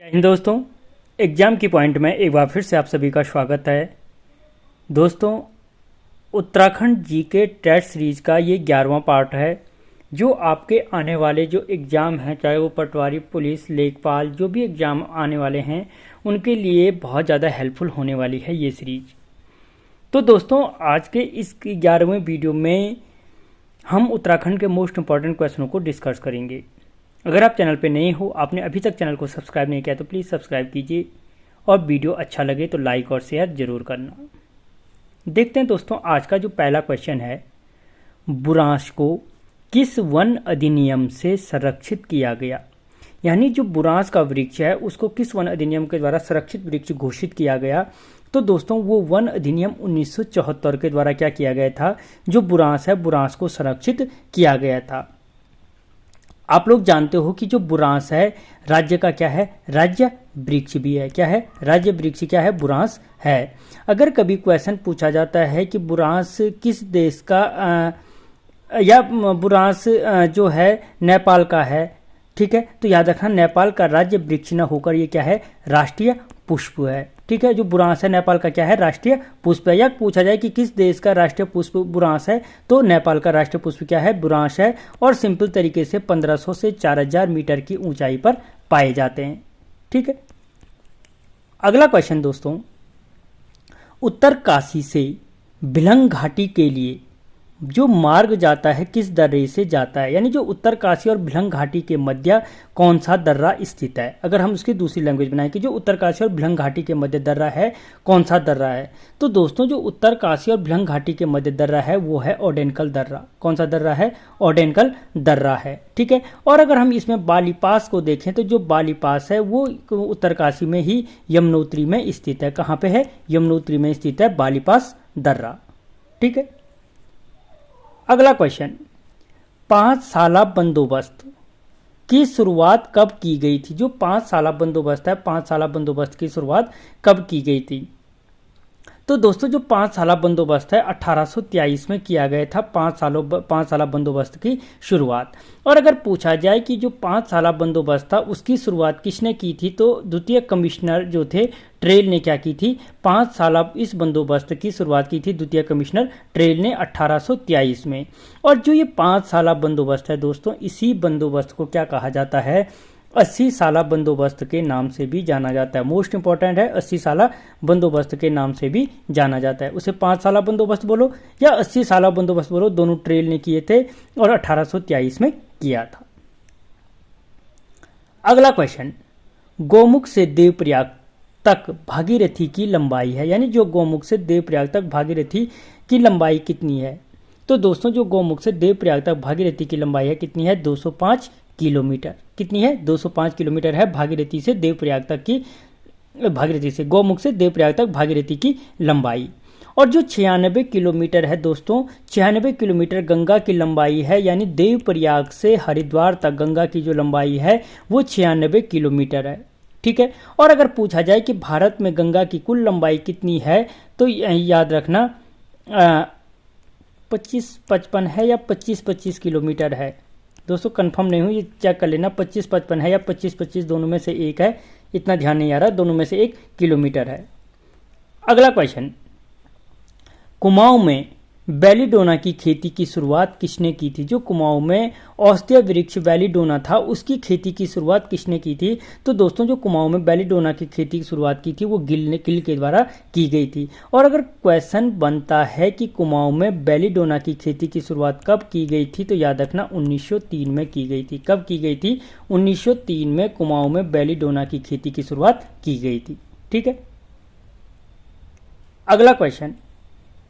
इन दोस्तों, एग्ज़ाम की पॉइंट में एक बार फिर से आप सभी का स्वागत है। दोस्तों, उत्तराखंड जीके टेट सीरीज का ये 11वां पार्ट है जो आपके आने वाले जो एग्ज़ाम हैं, चाहे वो पटवारी, पुलिस, लेखपाल, जो भी एग्ज़ाम आने वाले हैं उनके लिए बहुत ज़्यादा हेल्पफुल होने वाली है ये सीरीज। तो दोस्तों, आज के इस 11वें वीडियो में हम उत्तराखंड के मोस्ट इंपॉर्टेंट क्वेश्चनों को डिस्कस करेंगे। अगर आप चैनल पे नए हो, आपने अभी तक चैनल को सब्सक्राइब नहीं किया तो प्लीज़ सब्सक्राइब कीजिए और वीडियो अच्छा लगे तो लाइक और शेयर ज़रूर करना। देखते हैं दोस्तों, आज का जो पहला क्वेश्चन है, बुरांश को किस वन अधिनियम से संरक्षित किया गया? यानी जो बुरांश का वृक्ष है उसको किस वन अधिनियम के द्वारा संरक्षित वृक्ष घोषित किया गया? तो दोस्तों, वो वन अधिनियम 1974 के द्वारा क्या किया गया था? जो बुरांश है, बुरांश को संरक्षित किया गया था। आप लोग जानते हो कि जो बुरांश है राज्य का क्या है? राज्य वृक्ष भी है। क्या है? राज्य वृक्ष क्या है? बुरांश है। अगर कभी क्वेश्चन पूछा जाता है कि बुरांश किस देश का या बुरांश जो है नेपाल का है, ठीक है, तो याद रखना नेपाल का राज्य वृक्ष न होकर ये क्या है? राष्ट्रीय पुष्प है। ठीक है, जो बुरांश है नेपाल का क्या है? राष्ट्रीय पुष्प है। या पूछा जाए कि किस देश का राष्ट्रीय पुष्प बुरांश है, तो नेपाल का राष्ट्रीय पुष्प क्या है? बुरांश है। और सिंपल तरीके से 1500 से 4000 मीटर की ऊंचाई पर पाए जाते हैं। ठीक है, अगला क्वेश्चन दोस्तों, उत्तरकाशी से भिलंग घाटी के लिए जो मार्ग जाता है किस दर्रे से जाता है? यानी जो उत्तरकाशी और भिलंग घाटी के मध्य कौन सा दर्रा स्थित है? अगर हम उसकी दूसरी लैंग्वेज बनाएं कि जो उत्तरकाशी और भिलंग घाटी के मध्य दर्रा है, कौन सा दर्रा है? तो दोस्तों, जो उत्तरकाशी और भिलंग घाटी के मध्य दर्रा है वो है ओडेनकल दर्रा। कौन सा दर्रा है? ओडेनकल दर्रा है। ठीक है, और अगर हम इसमें बालीपास को देखें तो जो बालीपास है वो उत्तरकाशी में ही यमुनोत्री में स्थित है। कहाँ पे है? यमुनोत्री में स्थित है बालीपास दर्रा। ठीक है, अगला क्वेश्चन, 5 साला बंदोबस्त की शुरुआत कब की गई थी? जो 5 साला बंदोबस्त है, 5 साला बंदोबस्त की शुरुआत कब की गई थी? तो दोस्तों, जो 5 साला बंदोबस्त है 1823 में किया गया था। 5 साला बंदोबस्त की शुरुआत। और अगर पूछा जाए कि जो 5 साला बंदोबस्त था उसकी शुरुआत किसने की थी, तो द्वितीय कमिश्नर जो थे ट्रेल ने क्या की थी? 5 साला इस बंदोबस्त की शुरुआत की थी द्वितीय कमिश्नर ट्रेल ने 1823 में। और जो ये 5 साला बंदोबस्त है दोस्तों, इसी बंदोबस्त को क्या कहा जाता है? 80 साला बंदोबस्त के नाम से भी जाना जाता है। मोस्ट इंपॉर्टेंट है, 80 साला बंदोबस्त के नाम से भी जाना जाता है। उसे 5 साला बंदोबस्त बोलो या 80 साला बंदोबस्त बोलो, दोनों ट्रेल ने किए थे और 1823 में किया था। अगला क्वेश्चन, गोमुख से देवप्रयाग तक भागीरथी की लंबाई है। यानी जो गोमुख से देवप्रयाग तक भागीरथी की लंबाई कितनी है? तो दोस्तों, जो गोमुख से देवप्रयाग तक भागीरथी की लंबाई है कितनी है? 205 किलोमीटर। कितनी है? 205 किलोमीटर है भागीरथी से देवप्रयाग तक की, भागीरथी से गोमुख से देवप्रयाग तक भागीरथी की लंबाई। और जो 96 किलोमीटर है दोस्तों, 96 किलोमीटर गंगा की लंबाई है। यानी देवप्रयाग से हरिद्वार तक गंगा की जो लंबाई है वो 96 किलोमीटर है। ठीक है, और अगर पूछा जाए कि भारत में गंगा की कुल लंबाई कितनी है, तो याद रखना 25-55 है या 25-25 किलोमीटर है। दोस्तों, कंफर्म नहीं हूँ, ये चेक कर लेना, 25-55 है या 25-25, दोनों में से एक है। इतना ध्यान नहीं आ रहा, दोनों में से 1 किलोमीटर है। अगला क्वेश्चन, कुमाऊं में बेलीडोना की खेती की शुरुआत किसने की थी? जो कुमाऊं में औषधीय वृक्ष बेलीडोना था उसकी खेती की शुरुआत किसने की थी? तो दोस्तों, जो कुमाऊं में बेलीडोना की खेती की शुरुआत की थी वो गिल के द्वारा की गई थी। और अगर क्वेश्चन बनता है कि कुमाऊं में बेलीडोना की खेती की शुरुआत कब की गई थी, तो याद रखना 1903 में की गई थी। कब की गई थी? 1903 में कुमाऊं में बेलीडोना की खेती की शुरुआत की गई थी। ठीक है, अगला क्वेश्चन,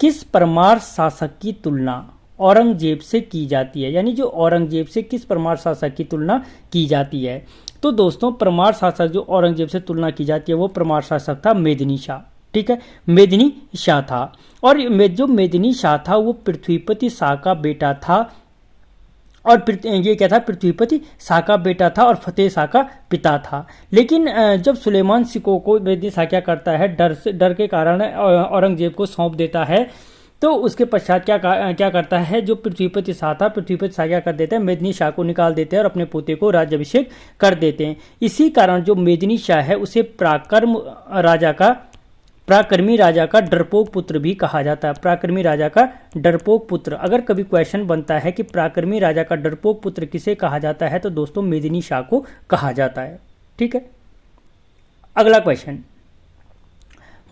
किस परमार शासक की तुलना औरंगजेब से की जाती है? यानी जो औरंगजेब से किस परमार शासक की तुलना की जाती है? तो दोस्तों, परमार शासक जो औरंगजेब से तुलना की जाती है वो परमार शासक था मेदिनी शाह। ठीक है, मेदिनी शाह था। और जो मेदिनी शाह था वो पृथ्वीपति शाह का बेटा था। और ये क्या था? पृथ्वीपति शाह का बेटा था और फतेह शाह का पिता था। लेकिन जब सुलेमान सिको को मेदिनी शाह क्या करता है, डर के कारण औरंगजेब को सौंप देता है, तो उसके पश्चात क्या करता है, जो पृथ्वीपति शाह था, पृथ्वीपति शाह क्या कर देते हैं, मेदिनी शाह को निकाल देते हैं और अपने पोते को राज्याभिषेक कर देते हैं। इसी कारण जो मेदिनी शाह है उसे पराक्रमी राजा का डरपोक पुत्र भी कहा जाता है। पराक्रमी राजा का डरपोक पुत्र, अगर कभी क्वेश्चन बनता है कि पराक्रमी राजा का डरपोक पुत्र किसे कहा जाता है, तो दोस्तों मेदिनी शाह को कहा जाता है। ठीक है, अगला क्वेश्चन,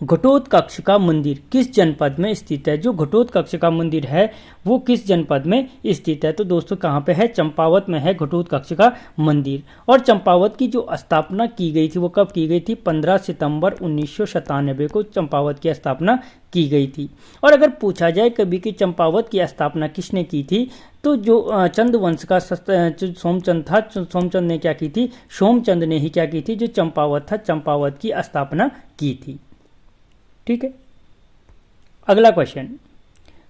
घटोत्कच का मंदिर किस जनपद में स्थित है? जो घटोत्कच का मंदिर है वो किस जनपद में स्थित है? तो दोस्तों कहाँ पे है? चंपावत में है घटोत्कच का मंदिर। और चंपावत की जो स्थापना की गई थी वो कब की गई थी? 15 सितंबर 1997 को चंपावत की स्थापना की गई थी। और अगर पूछा जाए कभी कि चंपावत की स्थापना किसने की थी, तो जो चंद वंश का सोमचंद था, सोमचंद ने क्या की थी? सोमचंद ने ही क्या की थी? जो चंपावत था, चंपावत की स्थापना की थी। ठीक है, अगला क्वेश्चन,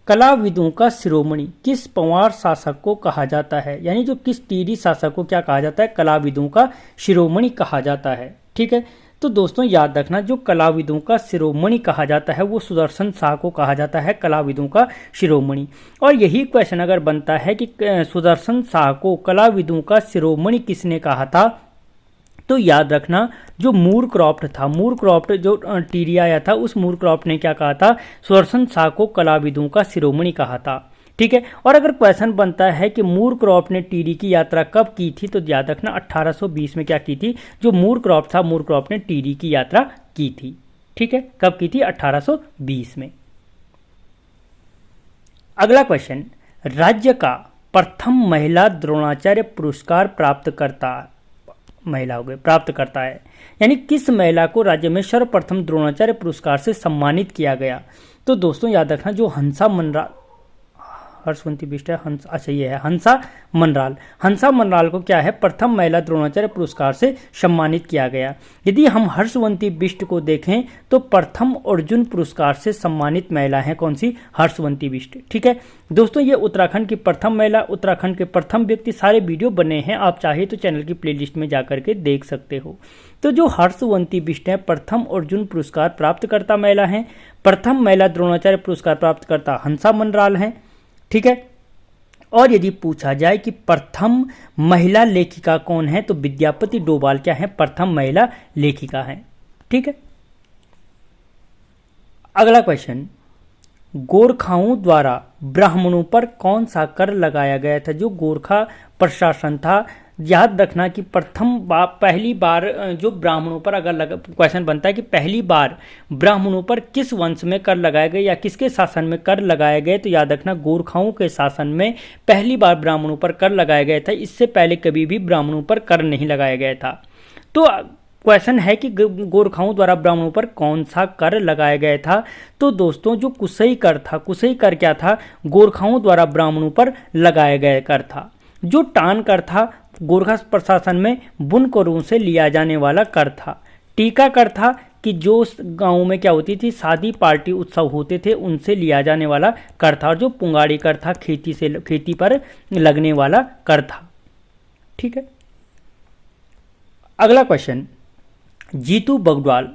कलाविदों का शिरोमणि किस पंवार शासक को कहा जाता है? यानी जो किस टीडी शासक को क्या कहा जाता है? कलाविदों का शिरोमणि कहा जाता है। ठीक है, तो दोस्तों याद रखना, जो कलाविदों का शिरोमणि कहा जाता है वो सुदर्शन शाह को कहा जाता है कलाविदों का शिरोमणि। और यही क्वेश्चन अगर बनता है कि सुदर्शन शाह को कलाविदों का शिरोमणि किसने कहा था, तो याद रखना जो मूरक्रॉफ्ट था, मूरक्रॉफ्ट जो टीडी आया था, उस मूरक्रॉफ्ट ने क्या कहा था? सुदर्शन शाह को कलाविदों का शिरोमणि कहा था। ठीक है, और अगर क्वेश्चन बनता है कि मूरक्रॉफ्ट ने टीडी की यात्रा कब की थी, तो याद रखना 1820 में क्या की थी? जो मूरक्रॉफ्ट था, मूरक्रॉफ्ट ने टीडी की यात्रा की थी। ठीक है, कब की थी? 1820 में। अगला क्वेश्चन, राज्य का प्रथम महिला द्रोणाचार्य पुरस्कार प्राप्त करता है, यानी किस महिला को राज्य में सर्वप्रथम द्रोणाचार्य पुरस्कार से सम्मानित किया गया? तो दोस्तों याद रखना, जो हंसा मनराल, हर्षवंती बिष्ट है, अच्छा ये है हंसा मनराल। हंसा मनराल को क्या है? प्रथम महिला द्रोणाचार्य पुरस्कार से सम्मानित किया गया। यदि हम हर्षवंती बिष्ट को देखें तो प्रथम अर्जुन पुरस्कार से सम्मानित महिला है कौन सी? हर्षवंती बिष्ट। ठीक है दोस्तों, ये उत्तराखंड की प्रथम महिला, उत्तराखंड के प्रथम व्यक्ति, सारे वीडियो बने हैं, आप चाहे तो चैनल की प्लेलिस्ट में जाकर के देख सकते हो। तो जो हर्षवंती बिष्ट है प्रथम अर्जुन पुरस्कार प्राप्त करता महिला है, प्रथम महिला द्रोणाचार्य पुरस्कार प्राप्त करता हंसा मनराल है। ठीक है, और यदि पूछा जाए कि प्रथम महिला लेखिका कौन है, तो विद्यापति डोभाल क्या है? प्रथम महिला लेखिका है। ठीक है, अगला क्वेश्चन, गोरखाओं द्वारा ब्राह्मणों पर कौन सा कर लगाया गया था? जो गोरखा प्रशासन था, याद रखना कि पहली बार जो ब्राह्मणों पर अगर क्वेश्चन बनता है कि पहली बार ब्राह्मणों पर किस वंश में कर लगाए गए या किसके शासन में कर लगाए गए, तो याद रखना गोरखाओं के शासन में पहली बार ब्राह्मणों पर कर लगाया गया था। इससे पहले कभी भी ब्राह्मणों पर कर नहीं लगाया गया था। तो क्वेश्चन है कि गोरखाओं द्वारा ब्राह्मणों पर कौन सा कर लगाया गया था? तो दोस्तों जो कुशई कर था, कुशई कर क्या था? गोरखाओं द्वारा ब्राह्मणों पर लगाया गया कर था। जो टान कर था, गोरखा प्रशासन में बुनकरों से लिया जाने वाला कर था। टीका कर था कि जो गांव में क्या होती थी, शादी पार्टी उत्सव होते थे, उनसे लिया जाने वाला कर था। और जो पुंगाड़ी कर था, खेती पर लगने वाला कर था। ठीक है, अगला क्वेश्चन, जीतू बगद्वाल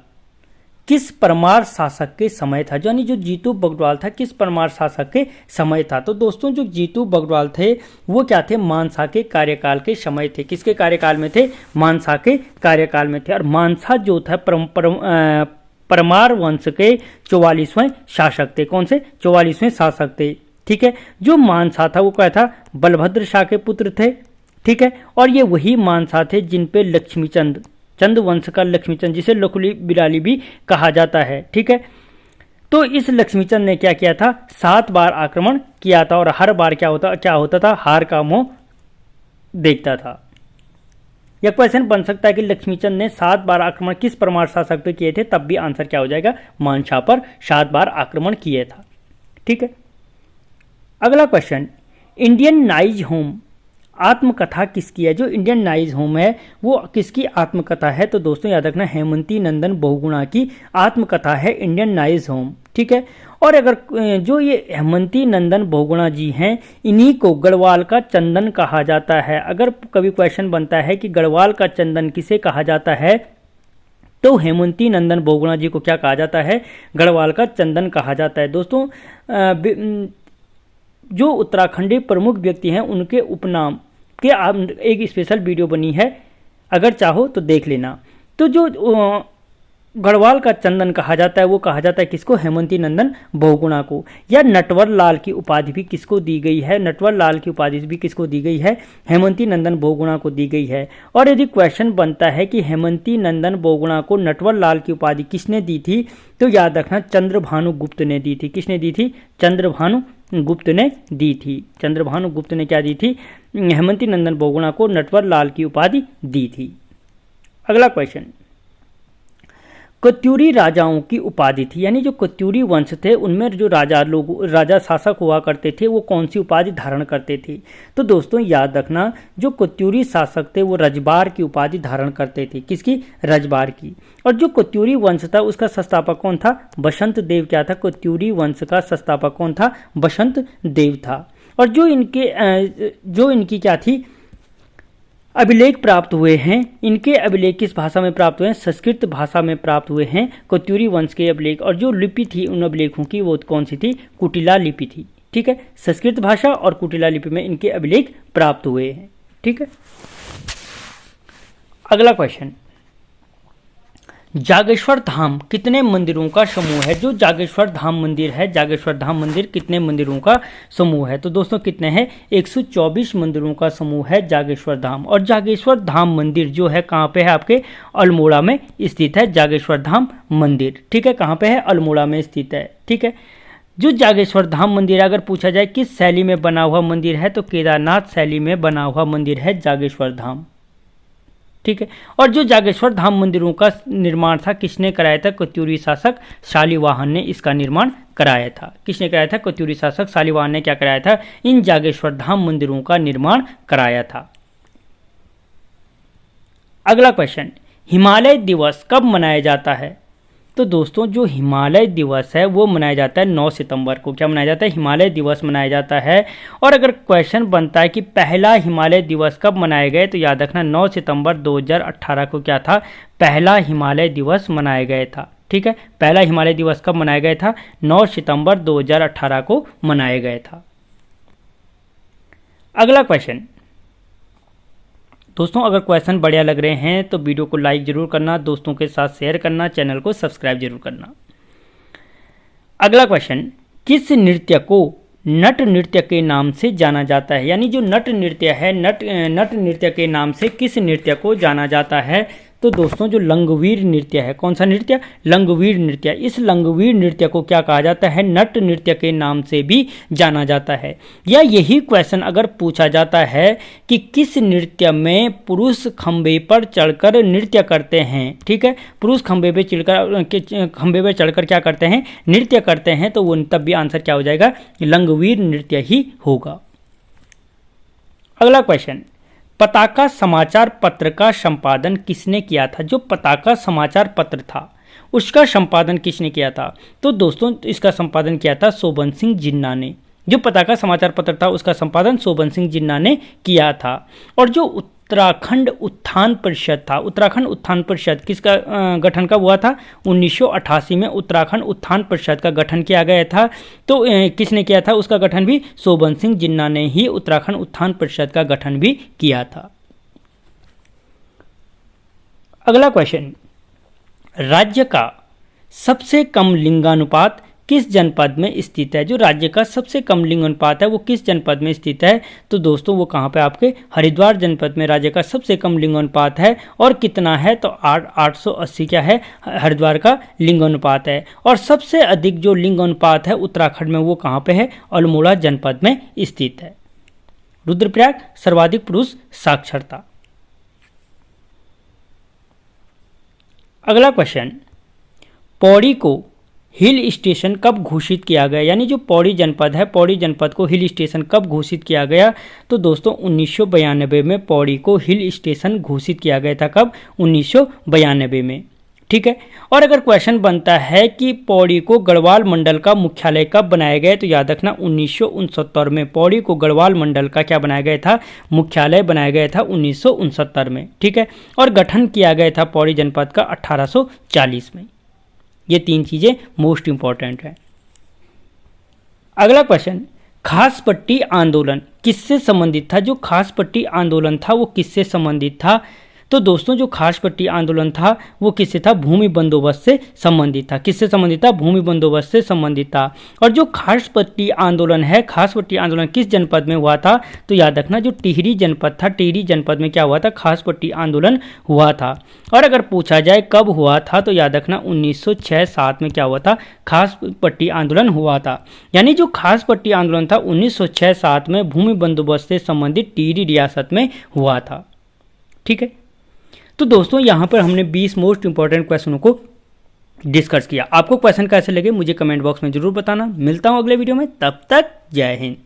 किस परमार शासक के समय था? यानी जो जीतू बगद्वाल था किस परमार शासक के समय था? तो दोस्तों जो जीतू बगद्वाल थे वो क्या थे? मानसा के कार्यकाल के समय थे। किसके कार्यकाल में थे? मानसा के कार्यकाल में थे। और मानसा जो था परमार वंश के 44वें शासक थे। कौन से? 44वें शासक थे। ठीक है, जो मानसा था वो क्या था? बलभद्र शाह के पुत्र थे। ठीक है, और ये वही मानसा थे जिन पे लक्ष्मीचंद, चंद वंश का लक्ष्मीचंद, जिसे लकुली बिराली भी कहा जाता है। ठीक है, तो इस लक्ष्मीचंद ने क्या किया था? 7 बार आक्रमण किया था और हर बार क्या होता था? हार का मुंह देखता था। यह क्वेश्चन बन सकता है कि लक्ष्मीचंद ने 7 बार आक्रमण किस परमार शासक पे किए थे, तब भी आंसर क्या हो जाएगा? मानसा पर 7 बार आक्रमण किए था। ठीक है, अगला क्वेश्चन, इंडियन नाइज होम आत्मकथा किसकी है? जो इंडियन नाइज होम है वो किसकी आत्मकथा है? तो दोस्तों याद रखना हेमंती नंदन बहुगुणा की आत्मकथा है इंडियन नाइज होम। ठीक है, और अगर जो ये हेमंती नंदन बहुगुणा जी हैं, इन्हीं को गढ़वाल का चंदन कहा जाता है। अगर कभी क्वेश्चन बनता है कि गढ़वाल का चंदन किसे कहा जाता है, तो हेमंती नंदन बहुगुणा जी को क्या कहा जाता है? गढ़वाल का चंदन कहा जाता है। दोस्तों जो उत्तराखंडी प्रमुख व्यक्ति हैं उनके उपनाम के एक स्पेशल वीडियो बनी है, अगर चाहो तो देख लेना। तो जो गढ़वाल का चंदन कहा जाता है वो कहा जाता है किसको? हेमंती नंदन बहुगुणा को। या नटवर लाल की उपाधि भी किसको दी गई है? नटवर लाल की उपाधि भी किसको दी गई है? हेमंती नंदन बहुगुणा को दी गई है। और यदि क्वेश्चन बनता है कि हेमंती नंदन बहुगुणा को नटवर लाल की उपाधि किसने दी थी, तो याद रखना चंद्रभानु गुप्त ने दी थी। किसने दी थी? चंद्रभानु गुप्त ने दी थी। चंद्रभानु गुप्त ने क्या दी थी? हेमंती नंदन बहुगुणा को नटवर लाल की उपाधि दी थी। अगला क्वेश्चन, कत्यूरी राजाओं की उपाधि थी, यानी जो कत्यूरी वंश थे उनमें जो राजा शासक हुआ करते थे वो कौन सी उपाधि धारण करते थे? तो दोस्तों याद रखना जो कत्यूरी शासक थे वो रजबार की उपाधि धारण करते थे। किसकी? रजबार की। और जो कत्यूरी वंश था उसका संस्थापक कौन था? बसंत देव क्या था? कत्यूरी वंश का संस्थापक कौन था? बसंत देव था। और जो इनकी क्या थी अभिलेख प्राप्त हुए हैं, इनके अभिलेख किस भाषा में प्राप्त हुए हैं? संस्कृत भाषा में प्राप्त हुए हैं कत्यूरी वंश के अभिलेख। और जो लिपि थी उन अभिलेखों की वो कौन सी थी? कुटिला लिपि थी। ठीक है, संस्कृत भाषा और कुटिला लिपि में इनके अभिलेख प्राप्त हुए हैं। ठीक है, अगला क्वेश्चन, जागेश्वर धाम कितने मंदिरों का समूह है? जो जागेश्वर धाम मंदिर है, जागेश्वर धाम मंदिर कितने मंदिरों का समूह है? तो दोस्तों कितने हैं? 124 मंदिरों का समूह है जागेश्वर धाम। और जागेश्वर धाम मंदिर जो है कहाँ पे है? आपके अल्मोड़ा में स्थित है जागेश्वर धाम मंदिर। ठीक है, कहाँ पे है? अल्मोड़ा में स्थित है। ठीक है, जो जागेश्वर धाम मंदिर अगर पूछा जाए किस शैली में बना हुआ मंदिर है, तो केदारनाथ शैली में बना हुआ मंदिर है जागेश्वर धाम। ठीक है, और जो जागेश्वर धाम मंदिरों का निर्माण था किसने कराया था? कत्यूरी शासक शालिवाहन ने इसका निर्माण कराया था। किसने कराया था? कत्यूरी शासक शालिवाहन ने क्या कराया था? इन जागेश्वर धाम मंदिरों का निर्माण कराया था। अगला क्वेश्चन, हिमालय दिवस कब मनाया जाता है? तो दोस्तों जो हिमालय दिवस है वो मनाया जाता है 9 सितंबर को। क्या मनाया जाता है? हिमालय दिवस मनाया जाता है। और अगर क्वेश्चन बनता है कि पहला हिमालय दिवस कब मनाया गया, तो याद रखना 9 सितंबर 2018 को क्या था? पहला हिमालय दिवस मनाया गया था। ठीक है, पहला हिमालय दिवस कब मनाया गया था? 9 सितंबर 2018 को मनाया गया था। अगला क्वेश्चन, दोस्तों अगर क्वेश्चन बढ़िया लग रहे हैं तो वीडियो को लाइक जरूर करना, दोस्तों के साथ शेयर करना, चैनल को सब्सक्राइब जरूर करना। अगला क्वेश्चन, किस नृत्य को नट नृत्य के नाम से जाना जाता है? यानी जो नट नृत्य है, नट नृत्य के नाम से किस नृत्य को जाना जाता है? तो दोस्तों जो लंगवीर नृत्य है, कौन सा नृत्य? लंगवीर नृत्य। इस लंगवीर नृत्य को क्या कहा जाता है? नट नृत्य के नाम से भी जाना जाता है। या यही क्वेश्चन अगर पूछा जाता है कि किस नृत्य में पुरुष खंबे पर चढ़कर नृत्य करते हैं, ठीक है, पुरुष खंबे पे चढ़कर क्या करते हैं? नृत्य करते हैं, तो वो तब भी आंसर क्या हो जाएगा? लंगवीर नृत्य ही होगा। अगला क्वेश्चन, पताका समाचार पत्र का संपादन किसने किया था? जो पताका समाचार पत्र था उसका संपादन किसने किया था? तो दोस्तों इसका संपादन किया था शोभन सिंह जिन्ना ने। जो पताका समाचार पत्र था उसका संपादन शोभन सिंह जिन्ना ने किया था। और जो उत्तराखंड उत्थान परिषद था, उत्तराखंड उत्थान परिषद किसका गठन कब हुआ था? 1988 में उत्तराखंड उत्थान परिषद का गठन किया गया था। तो किसने किया था उसका गठन भी? शोभन सिंह जिन्ना ने ही उत्तराखंड उत्थान परिषद का गठन भी किया था। अगला क्वेश्चन, राज्य का सबसे कम लिंगानुपात किस जनपद में स्थित है? जो राज्य का सबसे कम लिंगानुपात है वो किस जनपद में स्थित है? तो दोस्तों वो कहाँ पे? आपके हरिद्वार जनपद में राज्य का सबसे कम लिंगानुपात है। और कितना है? तो 880 क्या है? हरिद्वार का लिंगानुपात है। और सबसे अधिक जो लिंगानुपात है उत्तराखंड में वो कहाँ पे है? अल्मोड़ा जनपद में स्थित है। रुद्रप्रयाग सर्वाधिक पुरुष साक्षरता। अगला क्वेश्चन, पौड़ी को हिल स्टेशन कब घोषित किया गया? यानी जो पौड़ी जनपद है, पौड़ी जनपद को हिल स्टेशन कब घोषित किया गया? तो दोस्तों 1992 में पौड़ी को हिल स्टेशन घोषित किया गया था। कब? 1992 में। ठीक है। और अगर क्वेश्चन बनता है कि पौड़ी को गढ़वाल मंडल का मुख्यालय कब बनाया गया, तो याद रखना 1969 में पौड़ी को गढ़वाल मंडल का क्या बनाया गया था, मुख्यालय बनाया गया था 1969 में, ठीक है। और गठन किया गया था पौड़ी जनपद का 1840 में। ये 3 चीज़ें मोस्ट इंपॉर्टेंट हैं। अगला क्वेश्चन, खास पट्टी आंदोलन किससे संबंधित था? जो खास पट्टी आंदोलन था वो किससे संबंधित था? तो दोस्तों जो खास पट्टी आंदोलन था वो किससे था, भूमि बंदोबस्त से संबंधित था। किससे संबंधित था, भूमि बंदोबस्त से संबंधित था। और जो खास पट्टी आंदोलन है, खास पट्टी आंदोलन किस जनपद में हुआ था, तो याद रखना जो टिहरी जनपद था, टिहरी जनपद में क्या हुआ था, खास पट्टी आंदोलन हुआ था। और अगर पूछा जाए कब हुआ था, तो याद रखना 1906-07 में क्या हुआ था, खास पट्टी आंदोलन हुआ था। यानी जो खास पट्टी आंदोलन था 1906-07 में भूमि बंदोबस्त से संबंधित टिहरी रियासत में हुआ था, ठीक है। तो दोस्तों यहाँ पर हमने 20 मोस्ट इंपॉर्टेंट क्वेश्चनों को डिस्कस किया। आपको क्वेश्चन कैसे लगे मुझे कमेंट बॉक्स में जरूर बताना। मिलता हूँ अगले वीडियो में, तब तक जय हिंद।